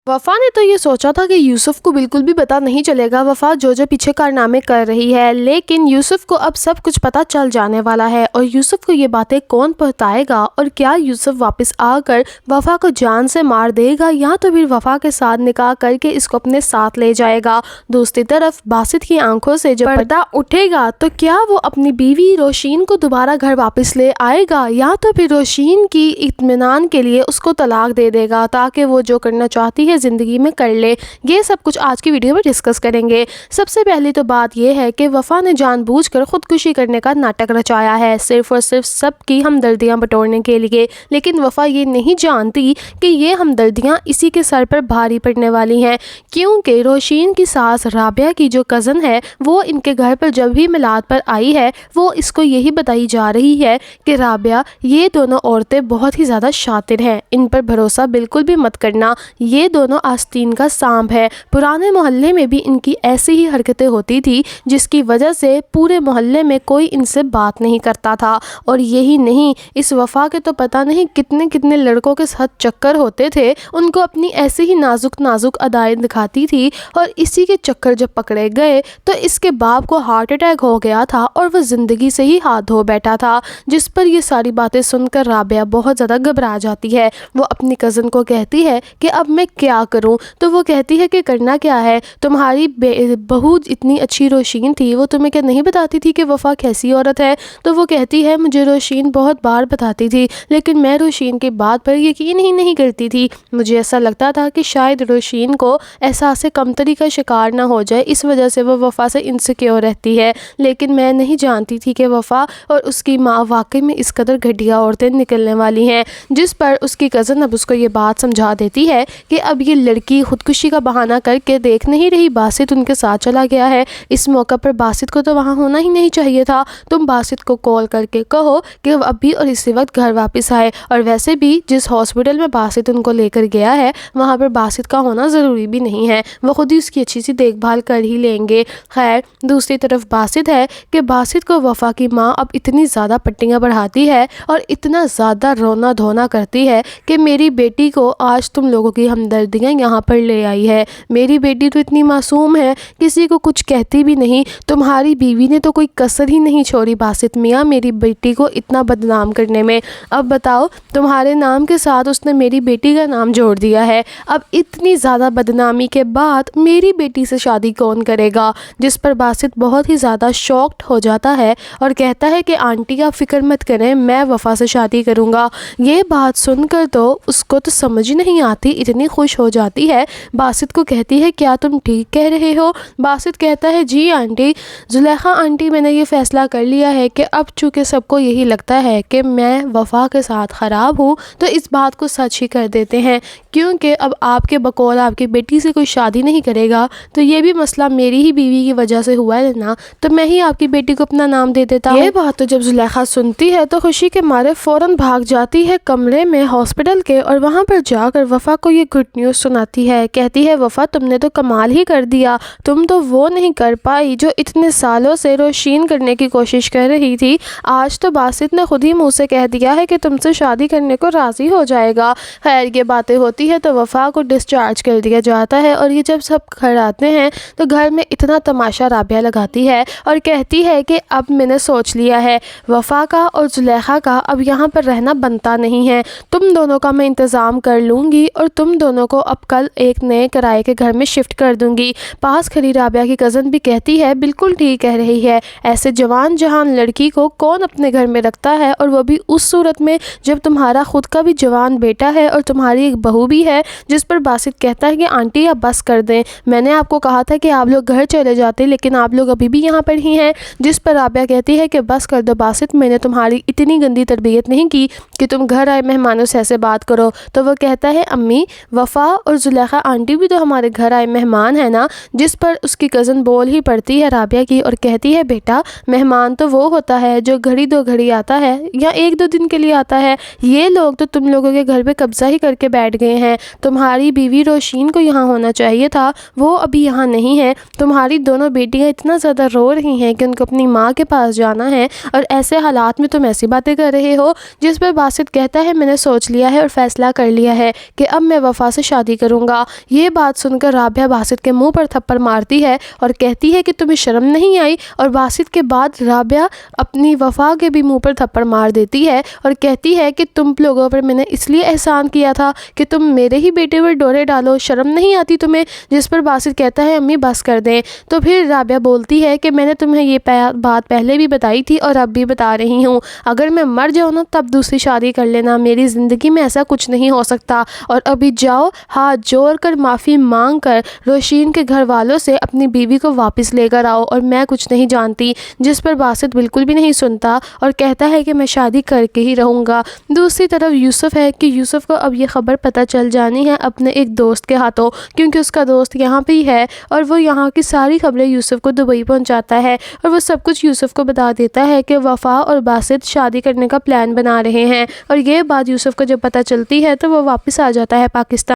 वफा ने तो ये सोचा था कि यूसुफ को बिल्कुल भी पता नहीं चलेगा वफा जो पीछे कारनामे कर रही है, लेकिन यूसुफ को अब सब कुछ पता चल जाने वाला है। और यूसुफ को ये बातें कौन बताएगा, और क्या यूसुफ वापस आकर वफा को जान से मार देगा या तो फिर वफा के साथ निकाह करके इसको अपने साथ ले जाएगा। दूसरी तरफ बासित की आंखों से जब पर्दा उठेगा तो क्या वो अपनी बीवी रोशीन को दोबारा घर वापस ले आएगा या तो फिर रोशीन की इत्मीनान के लिए उसको तलाक दे देगा ताकि वो जो करना चाहती है ज़िंदगी में कर ले। ये सब कुछ आज की वीडियो में डिस्कस करेंगे। सबसे पहली तो बात ये है कि वफा ने जानबूझकर खुदकुशी करने का नाटक रचाया है, सिर्फ और सिर्फ सबकी हमदर्दियां बटोरने के लिए। लेकिन वफा ये नहीं जानती कि ये हमदर्दियां इसी के सर पर भारी पड़ने वाली हैं, क्योंकि रोशीन की सास राबिया की जो कज़न है वो इनके घर पर जब भी मिलाद पर आई है वो इसको यही बताई जा रही है कि राबिया ये दोनों औरतें बहुत ही ज़्यादा शातिर हैं, इन पर भरोसा बिल्कुल भी मत करना, ये दोनों आस्तीन का सांप है। पुराने मोहल्ले में भी इनकी ऐसी ही हरकतें होती थी जिसकी वजह से पूरे मोहल्ले में कोई इनसे बात नहीं करता था। और यही नहीं, इस वफा के तो पता नहीं कितने कितने लड़कों के साथ चक्कर होते थे, उनको अपनी ऐसे ही नाजुक नाजुक अदाएं दिखाती थी। और इसी के चक्कर जब पकड़े गए तो इसके बाप को हार्ट अटैक हो गया था और वह ज़िंदगी से ही हाथ धो बैठा था, जिस पर ये सारी बातें सुनकर राबिया बहुत ज़्यादा घबरा जाती है। वो अपनी कज़न को कहती है कि अब मैं क्या करूं, तो वो कहती है कि करना क्या है, तुम्हारी बहू इतनी अच्छी रोशीन थी, वो तुम्हें क्या नहीं बताती थी कि वफा कैसी औरत है। तो वो कहती है मुझे रोशीन बहुत बार बताती थी, लेकिन मैं रोशीन की बात पर यकीन ही नहीं करती थी। मुझे ऐसा लगता था कि शायद रोशीन को एहसास कमतरी का शिकार ना हो जाए, इस वजह से वो वफा से इनसिक्योर रहती है। लेकिन मैं नहीं जानती थी कि वफा और उसकी माँ वाकई में इस कदर घटिया औरतें निकलने वाली हैं। जिस पर उसकी कज़न अब उसको ये बात समझा देती है कि अब ये लड़की खुदकुशी का बहाना करके देख नहीं रही बासित उनके साथ चला गया है, इस मौका पर बासित को तो वहाँ होना ही नहीं चाहिए था। तुम बासित को कॉल करके कहो कि वो अभी और इसी वक्त घर वापस आए, और वैसे भी जिस हॉस्पिटल में बासित उनको लेकर गया है वहाँ पर बासित का होना ज़रूरी भी नहीं है, वो खुद ही उसकी अच्छी सी देखभाल कर ही लेंगे। खैर, दूसरी तरफ बासित है कि बासित को वफा की माँ अब इतनी ज़्यादा पट्टियाँ बढ़ाती है और इतना ज़्यादा रोना धोना करती है कि मेरी बेटी को आज तुम लोगों की हमदर्दियाँ यहाँ पर ले आई है, मेरी बेटी तो इतनी मासूम है, किसी को कुछ कहती भी नहीं, तुम्हारी बीवी ने तो कोई कसर ही नहीं छोड़ी बासित मियाँ मेरी बेटी को इतना बदनाम करने में। अब बताओ, तुम्हारे नाम के साथ उसने मेरी बेटी का नाम जोड़ दिया है, अब इतनी ज़्यादा बदनामी के बाद मेरी बेटी से शादी कौन करेगा। जिस पर बासित बहुत ही ज़्यादा शॉक्ड हो जाता है और कहता है कि आंटी आप फिक्र मत करें, मैं वफा से शादी करूँगा। ये बात सुनकर तो उसको तो समझ ही नहीं आती, इतनी खुश हो जाती है। बासित को कहती है क्या तुम ठीक कह रहे हो। बासित कहता है जी आंटी, जुलेखा आंटी मैंने ये फ़ैसला कर लिया है कि अब चूँकि सबको यही लगता है कि मैं वफा के साथ ख़राब हूँ तो इस बात को सच ही कर देते हैं, क्योंकि अब आपके बकौल आपकी बेटी से कोई शादी नहीं करेगा तो ये भी मसला मेरी ही बीवी की वजह से हुआ है ना, तो मैं ही आपकी बेटी को अपना नाम दे देता हूँ। ये बात तो जब जुलेखा सुनती है तो खुशी के मारे फ़ौरन भाग जाती है कमरे में हॉस्पिटल के और वहाँ पर जाकर वफा को ये गुड न्यूज़ सुनाती है। कहती है वफा तुमने तो कमाल ही कर दिया, तुम तो वो नहीं कर पाई जो इतने सालों से रोशीन करने की कोशिश कर रही थी, आज तो बासित ने खुद ही मुँह से कह दिया है कि तुमसे शादी करने को राज़ी हो जाएगा। खैर, ये बातें होती है तो वफा को डिस्चार्ज कर दिया जाता है और ये जब सब घर आते हैं तो घर में इतना तमाशा राबिया लगाती है और कहती है कि अब मैंने सोच लिया है, वफा का और जुलेखा का अब यहाँ पर रहना बनता नहीं है, तुम दोनों का मैं इंतज़ाम कर लूँगी और तुम दोनों को अब कल एक नए किराए के घर में शिफ्ट कर दूँगी। पास खड़ी राबिया की कज़न भी कहती है बिल्कुल ठीक कह रही है, ऐसे जवान जहान लड़की को कौन अपने घर में रखता है, और वो भी उस सूरत में जब तुम्हारा खुद का भी जवान बेटा है और तुम्हारी एक बहू भी है। जिस पर बासित कहता है कि आंटी आप बस कर दें, मैंने आपको कहा था कि आप लोग घर चले जाते लेकिन आप लोग अभी भी यहाँ पर ही हैं। जिस पर राबिया कहती है कि बस कर दो बासित, मैंने तुम्हारी इतनी गंदी तरबियत नहीं की कि तुम घर आए मेहमानों से ऐसे बात करो। तो वो कहता है अम्मी, वफा और जुलेखा आंटी भी तो हमारे घर आए मेहमान है ना। जिस पर उसकी कज़न बोल ही पड़ती है राबिया की और कहती है बेटा, मेहमान तो वो होता है जो घड़ी दो घड़ी आता है या एक दो दिन के लिए आता है, ये लोग तो तुम लोगों के घर पे कब्जा ही करके बैठ गए हैं। तुम्हारी बीवी रोशीन को यहाँ होना चाहिए था, वो अभी यहाँ नहीं है। तुम्हारी दोनों बेटियाँ इतना ज़्यादा रो रही हैं कि उनको अपनी माँ के पास जाना है और ऐसे हालात में तुम ऐसी बातें कर रहे हो। जिस पर बासित कहता है मैंने सोच लिया है और फैसला कर लिया है कि अब मैं वफा से شادی کروں گا۔ یہ بات سن کر رابعہ باسط کے منہ پر تھپڑ مارتی ہے اور کہتی ہے کہ تمہیں شرم نہیں آئی، اور باسط کے بعد رابعہ اپنی وفا کے بھی منہ پر تھپڑ مار دیتی ہے اور کہتی ہے کہ تم لوگوں پر میں نے اس لیے احسان کیا تھا کہ تم میرے ہی بیٹے پر ڈورے ڈالو، شرم نہیں آتی تمہیں؟ جس پر باسط کہتا ہے امی بس کر دیں۔ تو پھر رابعہ بولتی ہے کہ میں نے تمہیں یہ بات پہلے بھی بتائی تھی اور اب بھی بتا رہی ہوں، اگر میں مر جاؤں نا تب دوسری شادی کر لینا، میری زندگی میں ایسا کچھ نہیں ہو سکتا، اور ابھی جاؤ ہاتھ جوڑ کر معافی مانگ کر روشین کے گھر والوں سے اپنی بیوی کو واپس لے کر آؤ، اور میں کچھ نہیں جانتی۔ جس پر باسط بالکل بھی نہیں سنتا اور کہتا ہے کہ میں شادی کر کے ہی رہوں گا۔ دوسری طرف یوسف ہے کہ یوسف کو اب یہ خبر پتہ چل جانی ہے اپنے ایک دوست کے ہاتھوں، کیونکہ اس کا دوست یہاں پہ ہی ہے اور وہ یہاں کی ساری خبریں یوسف کو دبئی پہنچاتا ہے، اور وہ سب کچھ یوسف کو بتا دیتا ہے کہ وفا اور باسط شادی کرنے کا پلان بنا رہے ہیں، اور یہ بات یوسف کو جب پتہ چلتی ہے تو وہ واپس آ جاتا ہے پاکستان۔